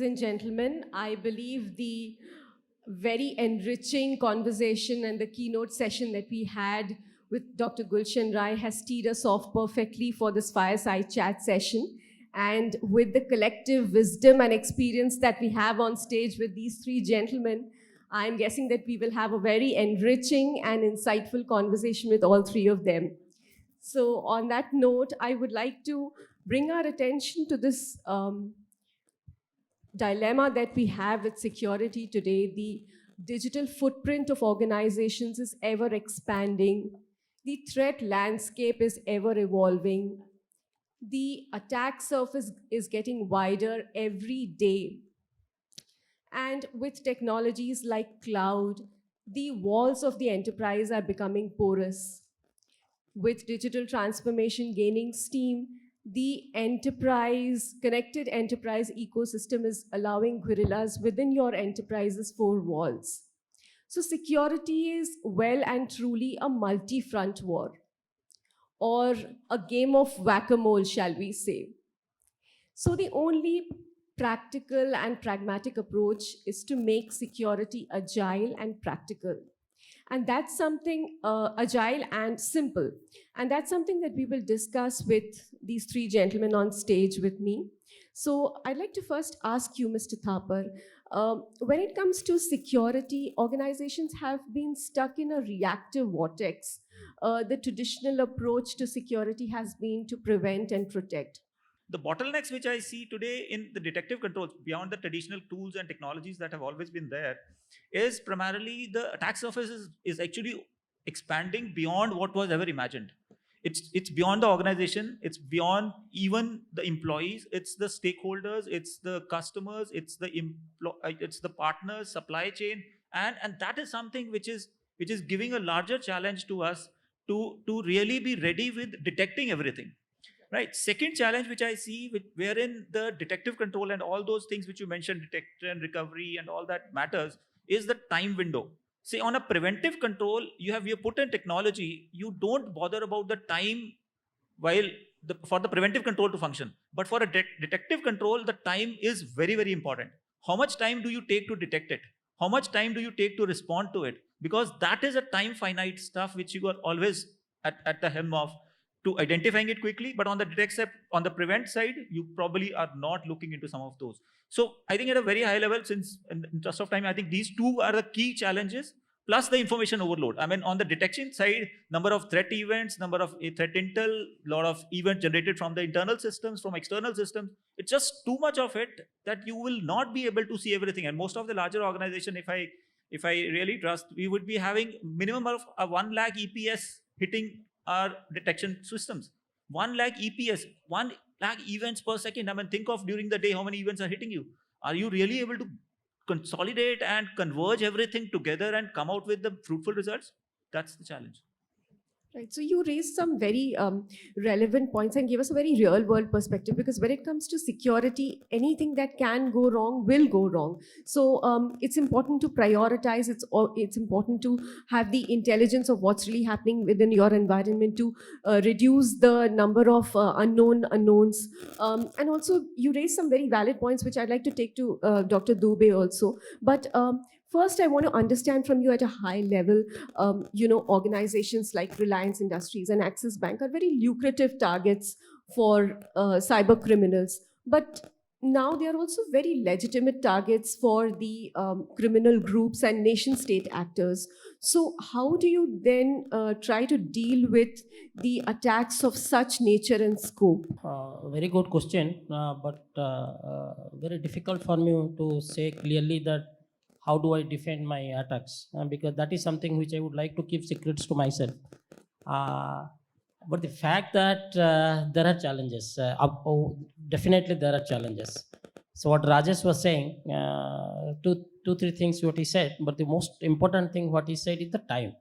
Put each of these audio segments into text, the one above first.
Ladies and gentlemen, I believe the very enriching conversation and the keynote session that we had with Dr. Gulshan Rai has teed us off perfectly for this fireside chat session. And with the collective wisdom and experience that we have on stage with these three gentlemen, I'm guessing that we will have a very enriching and insightful conversation with all three of them. So on that note, I would like to bring our attention to this dilemma that we have with security today. The digital footprint of organizations is ever expanding. The threat landscape is ever evolving. The attack surface is getting wider every day. And with technologies like cloud, the walls of the enterprise are becoming porous. With digital transformation gaining steam, the connected enterprise ecosystem is allowing guerrillas within your enterprise's four walls. So security is well and truly a multi-front war, or a game of whack-a-mole, shall we say. So the only practical and pragmatic approach is to make security agile and practical. And that's something agile and simple. And that's something that we will discuss with these three gentlemen on stage with me. So I'd like to first ask you, Mr. Thapar, when it comes to security, organizations have been stuck in a reactive vortex. The traditional approach to security has been to prevent and protect. The bottlenecks which I see today in the detective controls, beyond the traditional tools and technologies that have always been there, is primarily the attack surface is actually expanding beyond what was ever imagined. It's beyond the organization, it's beyond even the employees, it's the stakeholders, it's the customers, it's the partners, supply chain, and that is something which is giving a larger challenge to us to really be ready with detecting everything. Right. Second challenge which I see, wherein the detective control and all those things which you mentioned, detection, recovery, and all that matters, is the time window. Say on a preventive control, you put in technology, you don't bother about the time for the preventive control to function. But for a detective control, the time is very, very important. How much time do you take to detect it? How much time do you take to respond to it? Because that is a time finite stuff which you are always at the helm of, to identifying it quickly. But on the prevent side, you probably are not looking into some of those. So I think at a very high level, since in the interest of time, I think these two are the key challenges, plus the information overload. I mean, on the detection side, number of threat events, number of threat intel, lot of events generated from the internal systems, from external systems. It's just too much of it that you will not be able to see everything. And most of the larger organization, if I really trust, we would be having minimum of a 1 lakh EPS hitting our detection systems. 1 lakh EPS, 1 lakh events per second. I mean, think of during the day how many events are hitting you. Are you really able to consolidate and converge everything together and come out with the fruitful results? That's the challenge. Right. So you raised some very relevant points and gave us a very real world perspective, because when it comes to security, anything that can go wrong will go wrong. So it's important to prioritize. It's important to have the intelligence of what's really happening within your environment to reduce the number of unknowns. And also you raised some very valid points, which I'd like to take to Dr. Dube also. But first, I want to understand from you at a high level, organizations like Reliance Industries and Axis Bank are very lucrative targets for cyber criminals. But now they are also very legitimate targets for the criminal groups and nation-state actors. So how do you then try to deal with the attacks of such nature and scope? Very good question, but very difficult for me to say clearly that how do I defend my attacks, because that is something which I would like to keep secrets to myself. But the fact that there are challenges, definitely there are challenges. So what Rajesh was saying, two, three things what he said, but the most important thing what he said is the time.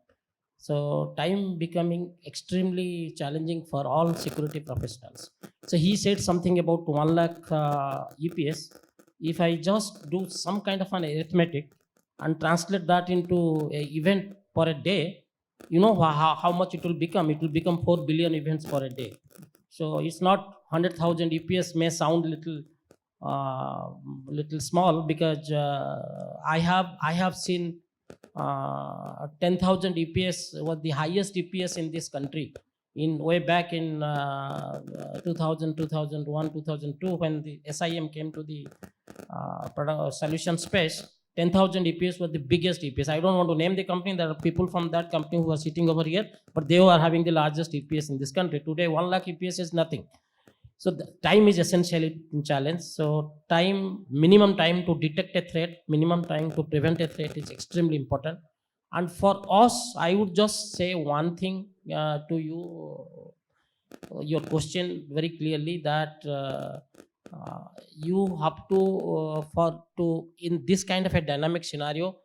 So time becoming extremely challenging for all security professionals. So he said something about 1 lakh EPS. If I just do some kind of an arithmetic and translate that into an event for a day, you know how much it will become. It will become 4 billion events for a day. So it's not 100,000 EPS may sound little little small because I have seen 10,000 EPS was the highest EPS in this country in way back in 2000, 2001, 2002 when the SIM came to the solution space. 10,000 EPS was the biggest EPS. I don't want to name the company. There are people from that company who are sitting over here, but they are having the largest EPS in this country. Today, 1 lakh EPS is nothing. So the time is essentially a challenge. So minimum time to detect a threat, minimum time to prevent a threat is extremely important. And for us, I would just say one thing to you, your question very clearly that you have to in this kind of a dynamic scenario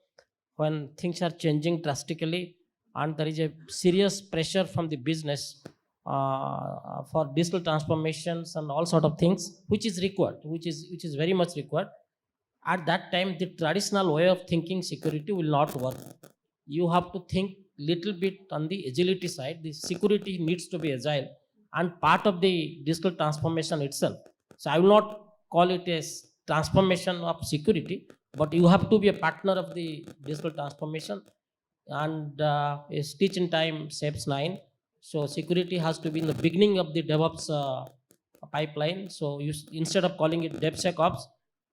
when things are changing drastically and there is a serious pressure from the business for digital transformations and all sort of things which is required, which is very much required. At that time the traditional way of thinking security will not work. You have to think little bit on the agility side. The security needs to be agile and part of the digital transformation itself. So I will not call it a transformation of security, but you have to be a partner of the digital transformation. And a stitch in time saves 9. So security has to be in the beginning of the DevOps pipeline. So instead of calling it DevSecOps,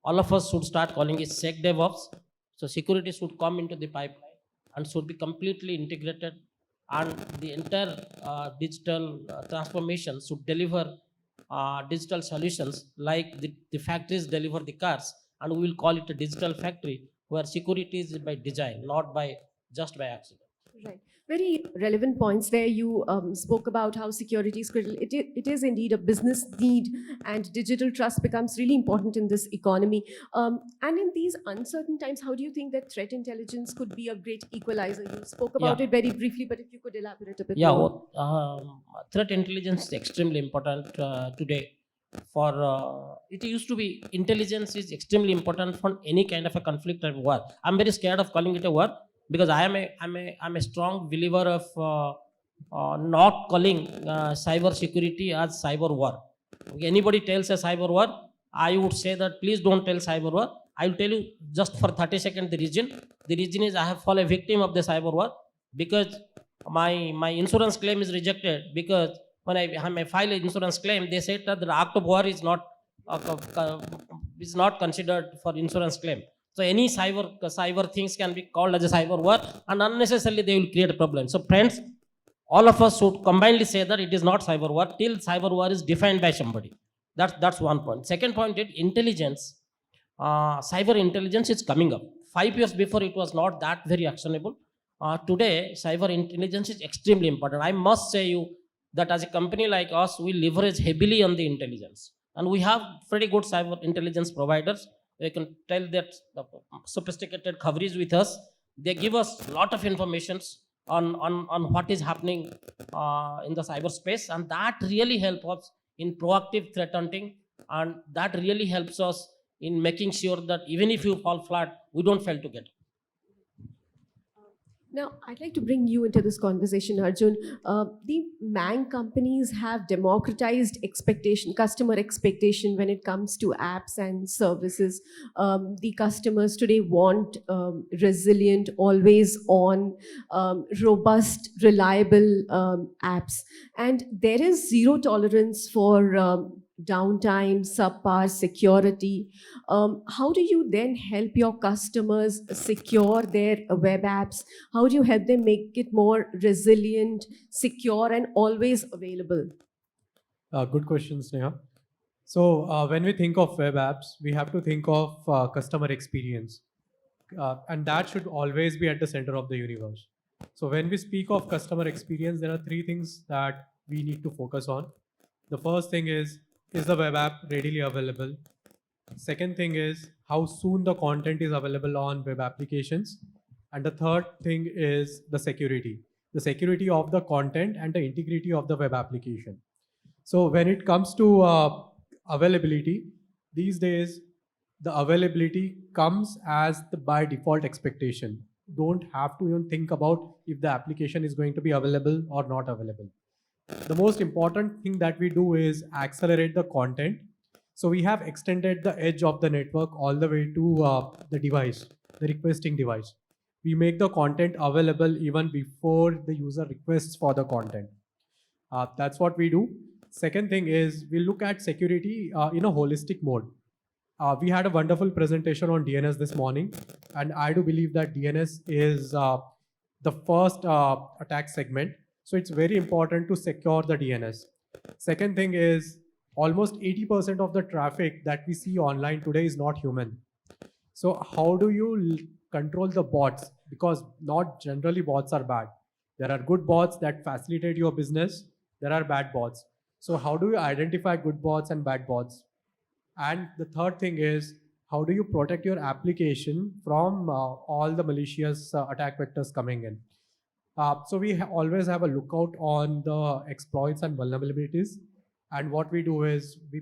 all of us should start calling it SecDevOps. So security should come into the pipeline and should be completely integrated, and the entire digital transformation should deliver digital solutions like the factories deliver the cars, and we will call it a digital factory where security is by design, not by just by accident. Right. Very relevant points there. You spoke about how security is critical. It is indeed a business need, and digital trust becomes really important in this economy. And in these uncertain times, how do you think that threat intelligence could be a great equalizer? You spoke about Yeah. it very briefly, but if you could elaborate a bit Yeah, more. threat intelligence is extremely important today. For it used to be intelligence is extremely important for any kind of a conflict or war. I'm very scared of calling it a war because I'm a strong believer of not calling cyber security as cyber war. Okay, anybody tells a cyber war, I would say that please don't tell cyber war. I will tell you just for 30 seconds the reason. The reason is I have fallen a victim of the cyber war because my insurance claim is rejected because when I file an insurance claim, they said that the act of war is not considered for insurance claim. So any cyber things can be called as a cyber war, and unnecessarily they will create a problem. So friends, all of us should combinedly say that it is not cyber war till cyber war is defined by somebody. That's one point. Second point is intelligence. Cyber intelligence is coming up. 5 years before it was not that very actionable. Today, cyber intelligence is extremely important. I must say you that as a company like us, we leverage heavily on the intelligence, and we have pretty good cyber intelligence providers. We can tell that the sophisticated coverage with us. They give us a lot of informations on what is happening in the cyberspace, and that really helps us in proactive threat hunting, and that really helps us in making sure that even if you fall flat, we don't fail to get it. Now, I'd like to bring you into this conversation, Arjun. The MANG companies have democratized expectation, customer expectation when it comes to apps and services. The customers today want resilient, always on, robust, reliable apps. And there is zero tolerance for downtime, subpar security. How do you then help your customers secure their web apps? How do you help them make it more resilient, secure, and always available? Good question, Sneha. So when we think of web apps, we have to think of customer experience. And that should always be at the center of the universe. So when we speak of customer experience, there are 3 things that we need to focus on. The first thing is the web app readily available? Second thing is how soon the content is available on web applications. And the third thing is the security of the content and the integrity of the web application. So when it comes to availability, these days, the availability comes as the by default expectation. Don't have to even think about if the application is going to be available or not available. The most important thing that we do is accelerate the content So we have extended the edge of the network all the way to the device, the requesting device. We make the content available even before the user requests for the content. That's what we do. Second thing is we look at security in a holistic mode. We had a wonderful presentation on DNS this morning, and I do believe that DNS is the first attack segment. So it's very important to secure the DNS. Second thing is almost 80% of the traffic that we see online today is not human. So how do you control the bots? Because not generally bots are bad. There are good bots that facilitate your business. There are bad bots. So how do you identify good bots and bad bots? And the third thing is, how do you protect your application from all the malicious attack vectors coming in? So we always have a lookout on the exploits and vulnerabilities. And what we do is we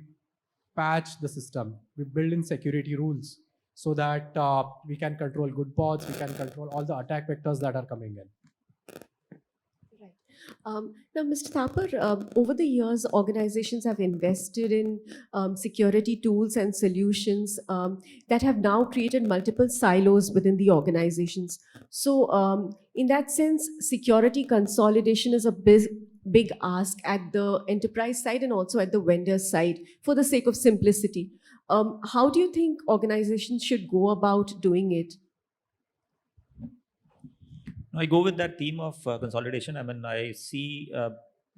patch the system. We build in security rules so that we can control good bots, we can control all the attack vectors that are coming in. Now, Mr. Thapar, over the years, organizations have invested in security tools and solutions that have now created multiple silos within the organizations. So, in that sense, security consolidation is a big ask at the enterprise side and also at the vendor side for the sake of simplicity. How do you think organizations should go about doing it? I go with that theme of consolidation. I mean, I see,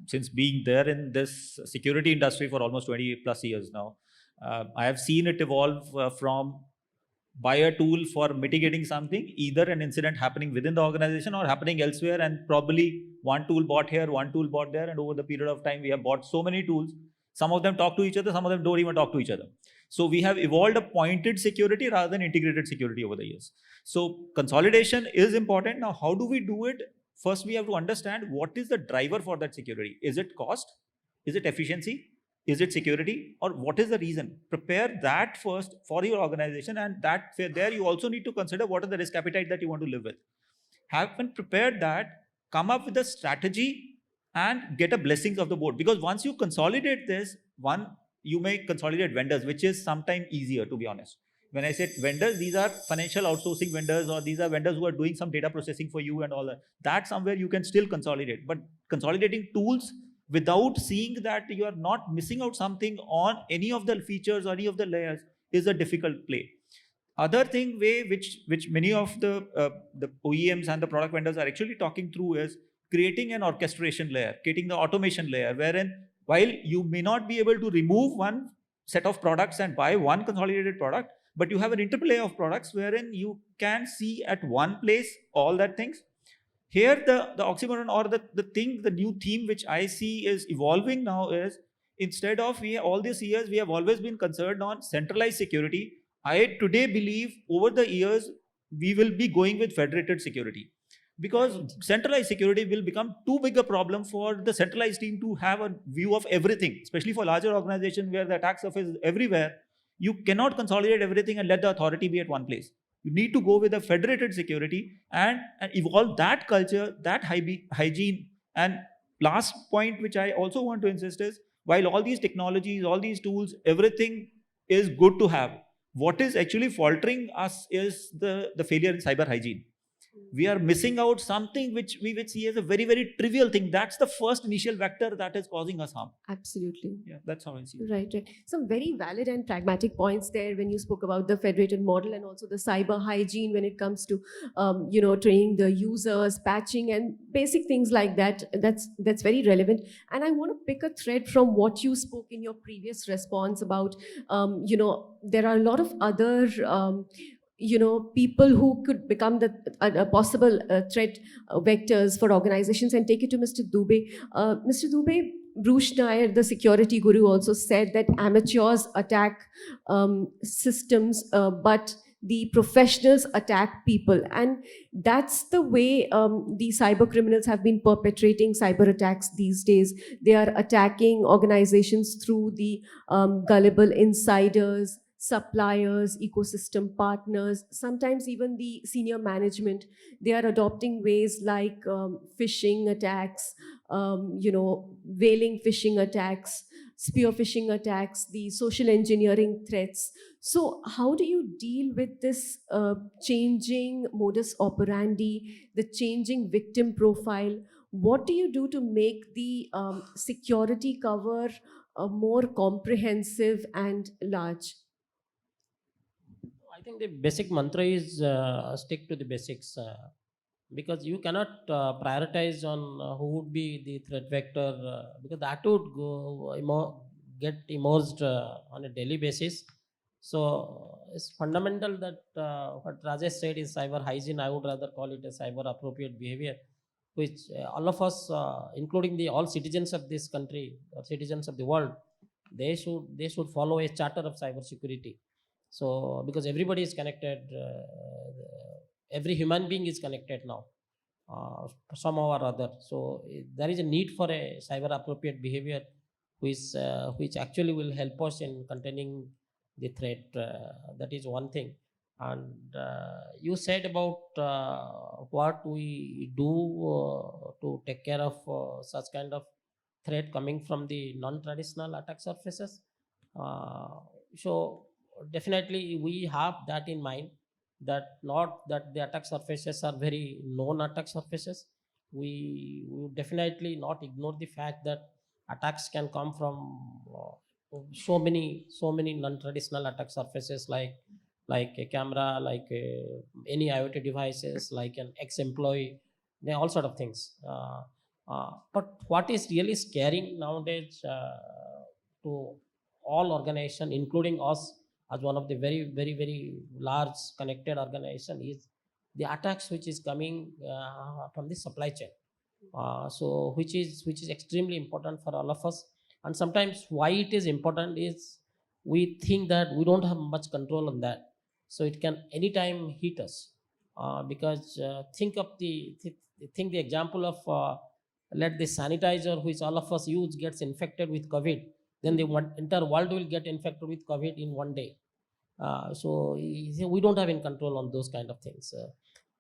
since being there in this security industry for almost 20 plus years now, I have seen it evolve from buy a tool for mitigating something, either an incident happening within the organization or happening elsewhere, and probably one tool bought here, one tool bought there, and over the period of time, we have bought so many tools. Some of them talk to each other, some of them don't even talk to each other. So we have evolved a pointed security rather than integrated security over the years. So consolidation is important. Now, how do we do it? First, we have to understand what is the driver for that security. Is it cost? Is it efficiency? Is it security? Or what is the reason? Prepare that first for your organization, and that there you also need to consider what is the risk appetite that you want to live with. Having prepared that, come up with a strategy and get a blessings of the board. Because once you consolidate this, you may consolidate vendors, which is sometimes easier, to be honest. When I said vendors, these are financial outsourcing vendors, or these are vendors who are doing some data processing for you and all that. That somewhere you can still consolidate. But consolidating tools without seeing that you are not missing out something on any of the features or any of the layers is a difficult play. Other thing which many of the OEMs and the product vendors are actually talking through is creating an orchestration layer, creating the automation layer, wherein while you may not be able to remove one set of products and buy one consolidated product, but you have an interplay of products wherein you can see at one place all that things. Here, the oxymoron or the new theme which I see is evolving now is, instead of all these years, we have always been concerned on centralized security. I today believe over the years, we will be going with federated security. Because centralized security will become too big a problem for the centralized team to have a view of everything, especially for larger organizations where the attack surface is everywhere. You cannot consolidate everything and let the authority be at one place. You need to go with a federated security and evolve that culture, that hygiene. And last point, which I also want to insist is, while all these technologies, all these tools, everything is good to have, what is actually faltering us is the failure in cyber hygiene. We are missing out something which we would see as a very, very trivial thing. That's the first initial vector that is causing us harm. Absolutely. Yeah, that's how I see it. Right. Some very valid and pragmatic points there when you spoke about the federated model and also the cyber hygiene when it comes to, training the users, patching and basic things like that. That's very relevant. And I want to pick a thread from what you spoke in your previous response about, there are a lot of other people who could become the possible threat vectors for organizations, and take it to Mr. Dube. Mr. Dube, Bruce Nair, the security guru, also said that amateurs attack systems, but the professionals attack people. And that's the way the cyber criminals have been perpetrating cyber attacks these days. They are attacking organizations through the gullible insiders, suppliers, ecosystem partners, sometimes even the senior management. They are adopting ways like phishing attacks, veiling phishing attacks. spear phishing attacks, the social engineering threats. So, how do you deal with this changing modus operandi, the changing victim profile? What do you do to make the security cover more comprehensive and large? I think the basic mantra is stick to the basics, because you cannot prioritize on who would be the threat vector, because that would get immersed on a daily basis. So it's fundamental that what Rajesh said is cyber hygiene. I would rather call it a cyber appropriate behavior, which all of us, including the all citizens of this country or citizens of the world, they should follow a charter of cyber security. So because everybody is connected, every human being is connected now, somehow or other. So there is a need for a cyber appropriate behavior, which actually will help us in containing the threat. That is one thing. And you said about what we do to take care of such kind of threat coming from the non-traditional attack surfaces. So definitely we have that in mind, that not that the attack surfaces are very known attack surfaces. We would definitely not ignore the fact that attacks can come from so many non-traditional attack surfaces, like a camera, like any IoT devices, like an ex-employee, all sort of things. But what is really scary nowadays to all organization, including us as one of the very, very, very large connected organization, is the attacks which is coming from the supply chain. So which is extremely important for all of us. And sometimes why it is important is we think that we don't have much control on that, so it can anytime hit us. Because think the example of let the sanitizer which all of us use gets infected with COVID, then the entire world will get infected with COVID in one day. So we don't have in control on those kind of things.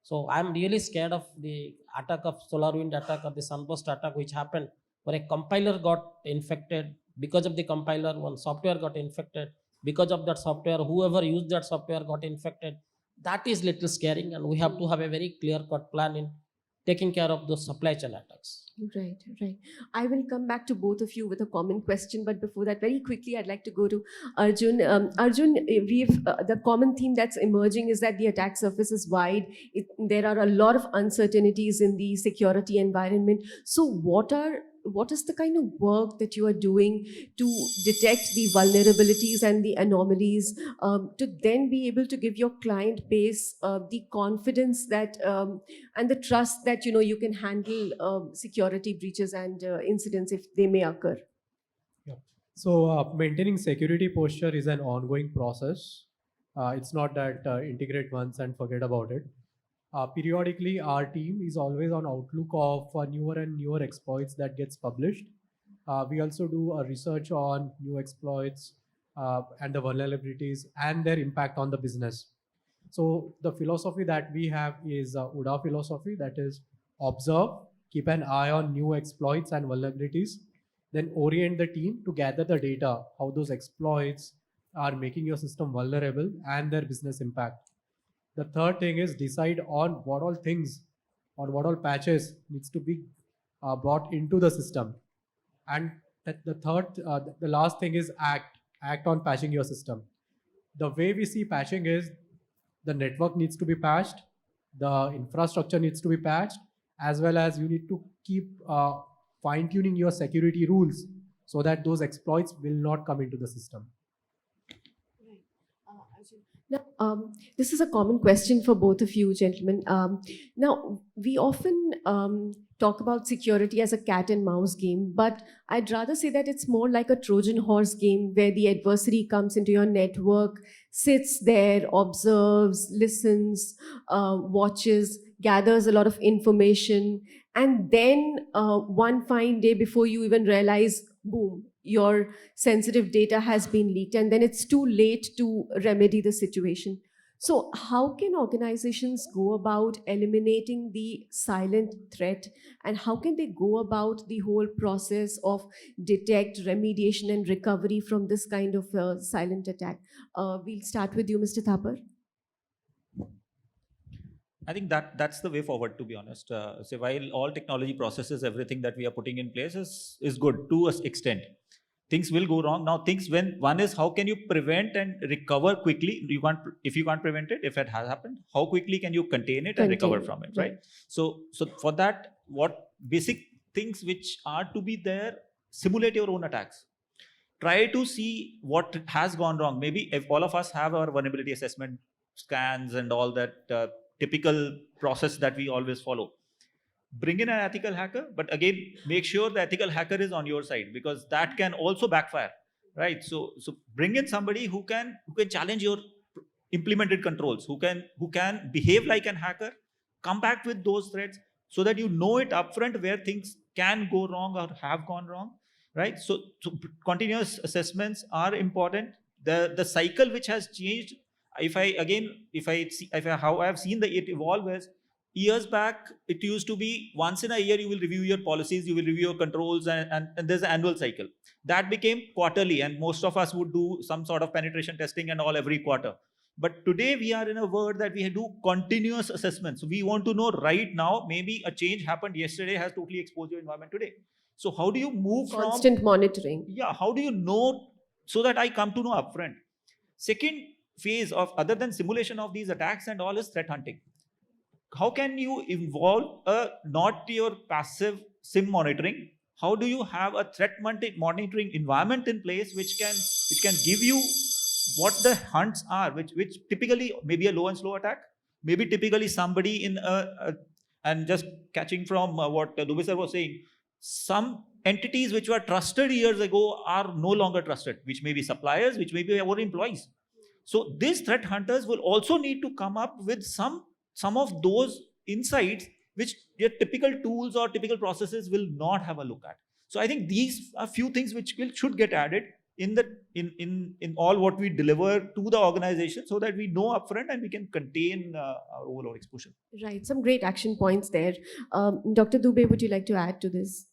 So I'm really scared of the attack of SolarWind attack or the Sunburst attack which happened, where a compiler got infected. Because of the compiler, one software got infected. Because of that software, whoever used that software got infected. That is little scaring, and we have to have a very clear-cut plan in taking care of those supply chain attacks. Right, right. I will come back to both of you with a common question, but before that, very quickly, I'd like to go to Arjun. Arjun, the common theme that's emerging is that the attack surface is wide. There are a lot of uncertainties in the security environment. So, what is the kind of work that you are doing to detect the vulnerabilities and the anomalies, to then be able to give your client base the confidence that and the trust that you can handle security breaches and incidents if they may occur? Yeah. So maintaining security posture is an ongoing process. It's not that integrate once and forget about it. Periodically, our team is always on outlook of newer and newer exploits that gets published. We also do a research on new exploits and the vulnerabilities and their impact on the business. So the philosophy that we have is UDA philosophy, that is observe, keep an eye on new exploits and vulnerabilities, then orient the team to gather the data, how those exploits are making your system vulnerable and their business impact. The third thing is decide on what all things or what all patches needs to be brought into the system. And the last thing is act on patching your system. The way we see patching is the network needs to be patched, the infrastructure needs to be patched, as well as you need to keep fine tuning your security rules so that those exploits will not come into the system. Now, this is a common question for both of you, gentlemen. Now, we often talk about security as a cat and mouse game, but I'd rather say that it's more like a Trojan horse game where the adversary comes into your network, sits there, observes, listens, watches, gathers a lot of information, and then one fine day before you even realize, boom, your sensitive data has been leaked, and then it's too late to remedy the situation. So, how can organizations go about eliminating the silent threat, and how can they go about the whole process of detect, remediation, and recovery from this kind of silent attack? We'll start with you, Mr. Thapar. I think that's the way forward, to be honest. So while all technology processes, everything that we are putting in place is good to an extent. Things will go wrong. Now, things when one is how can you prevent and recover quickly? You can't if you can't prevent it, if it has happened, how quickly can you contain it and recover Contain, from it, right. right? So for that, what basic things which are to be there, simulate your own attacks. Try to see what has gone wrong. Maybe if all of us have our vulnerability assessment scans and all that typical process that we always follow, bring in an ethical hacker, but again make sure the ethical hacker is on your side, because that can also backfire, right? So bring in somebody who can challenge your implemented controls, who can behave like an hacker, come back with those threats, so that you know it upfront where things can go wrong or have gone wrong, right? So continuous assessments are important. The cycle which has changed, if I how I have seen it evolve is, years back it used to be once in a year you will review your policies, you will review your controls, and there's an annual cycle. That became quarterly, and most of us would do some sort of penetration testing and all every quarter. But today we are in a world that we do continuous assessments. We want to know right now, maybe a change happened yesterday, has totally exposed your environment today. So how do you move Constant monitoring. yeah, how do you know, so that I come to know upfront? Second phase of, other than simulation of these attacks and all, is threat hunting. How can you involve not your passive sim monitoring? How do you have a threat monitoring environment in place which can give you what the hunts are, which typically maybe a low and slow attack, maybe typically somebody in and just catching from what Dube sir was saying, some entities which were trusted years ago are no longer trusted, which may be suppliers, which may be our employees. So these threat hunters will also need to come up with some of those insights which your typical tools or typical processes will not have a look at. So I think these are few things which should get added in all what we deliver to the organization, so that we know upfront and we can contain our overall exposure. Right, some great action points there. Dr. Dube, would you like to add to this?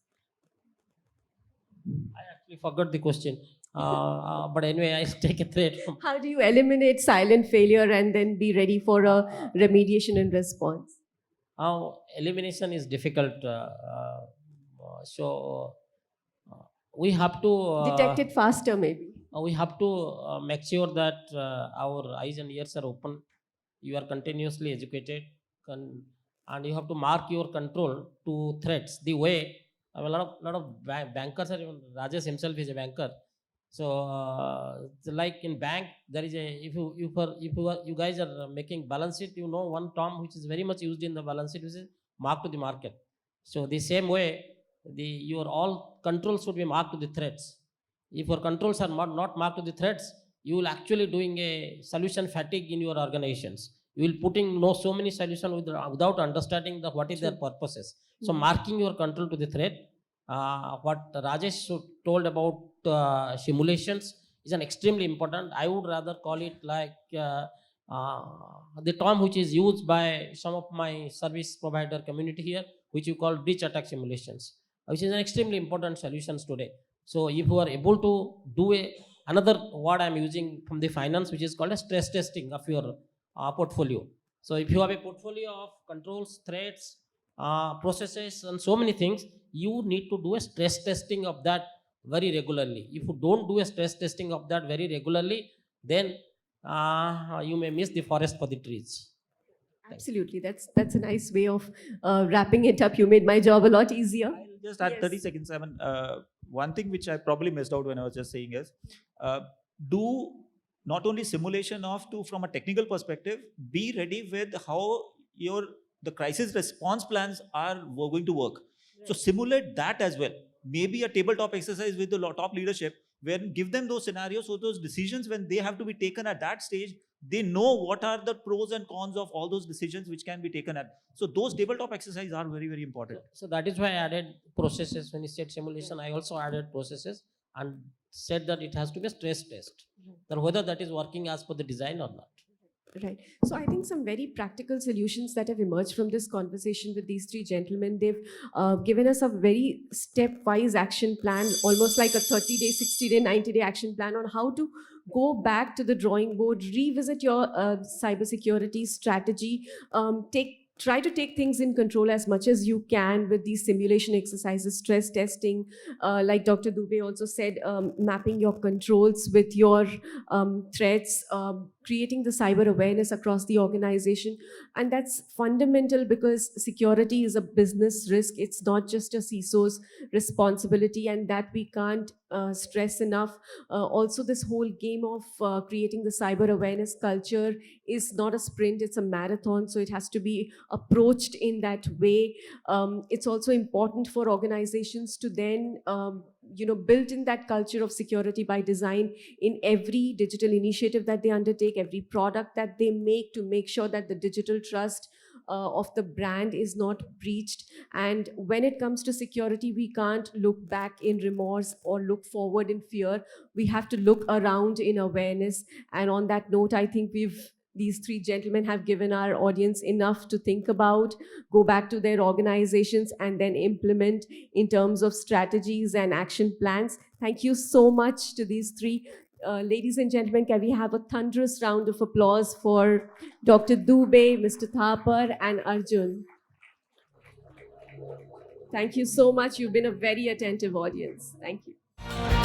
I actually forgot the question. But anyway, I take a threat from. How do you eliminate silent failure and then be ready for a remediation and response? Elimination is difficult. So we have to Detect it faster, maybe. we have to make sure that our eyes and ears are open. You are continuously educated, and you have to mark your control to threats. The way a lot of bankers are, even Rajesh himself is a banker. So like in bank, there is a, you guys are making balance sheet, you know one term which is very much used in the balance sheet, which is mark to the market. So the same way, your all controls should be marked to the threats. If your controls are not marked to the threats, you will actually doing a solution fatigue in your organizations. You will putting so many solutions without understanding what is their purposes. So marking your control to the threat. What Rajesh told about simulations is an extremely important. I would rather call it like the term which is used by some of my service provider community here, which you call breach attack simulations, which is an extremely important solutions today. So if you are able to do another word I'm using from the finance, which is called a stress testing of your portfolio. So if you have a portfolio of controls, threats, processes, and so many things, you need to do a stress testing of that very regularly. If you don't do a stress testing of that very regularly, then you may miss the forest for the trees. Absolutely, that's a nice way of wrapping it up. You made my job a lot easier. I'll just add Yes. 30 seconds. I mean, one thing which I probably missed out when I was just saying is, do not only simulation from a technical perspective, be ready with how the crisis response plans are going to work. So simulate that as well. Maybe a tabletop exercise with the top leadership, where give them those scenarios, so those decisions, when they have to be taken at that stage, they know what are the pros and cons of all those decisions which can be taken at. So those tabletop exercises are very, very important. So that is why I added processes. When you said simulation, I also added processes and said that it has to be a stress test, that whether that is working as per the design or not. Right. So I think some very practical solutions that have emerged from this conversation with these three gentlemen, they've given us a very stepwise action plan, almost like a 30-day, 60-day, 90-day action plan on how to go back to the drawing board, revisit your cybersecurity strategy, try to take things in control as much as you can with these simulation exercises, stress testing, like Dr. Dube also said, mapping your controls with your threats, creating the cyber awareness across the organization. And that's fundamental because security is a business risk. It's not just a CISO's responsibility, and that we can't stress enough. Also, this whole game of creating the cyber awareness culture is not a sprint, it's a marathon. So it has to be approached in that way. It's also important for organizations to then build in that culture of security by design in every digital initiative that they undertake, every product that they make sure that the digital trust of the brand is not breached. And when it comes to security, we can't look back in remorse or look forward in fear. We have to look around in awareness. And on that note, I think these three gentlemen have given our audience enough to think about, go back to their organizations, and then implement in terms of strategies and action plans. Thank you so much to these three. Ladies and gentlemen, can we have a thunderous round of applause for Dr. Dube, Mr. Thapar, and Arjun? Thank you so much. You've been a very attentive audience. Thank you.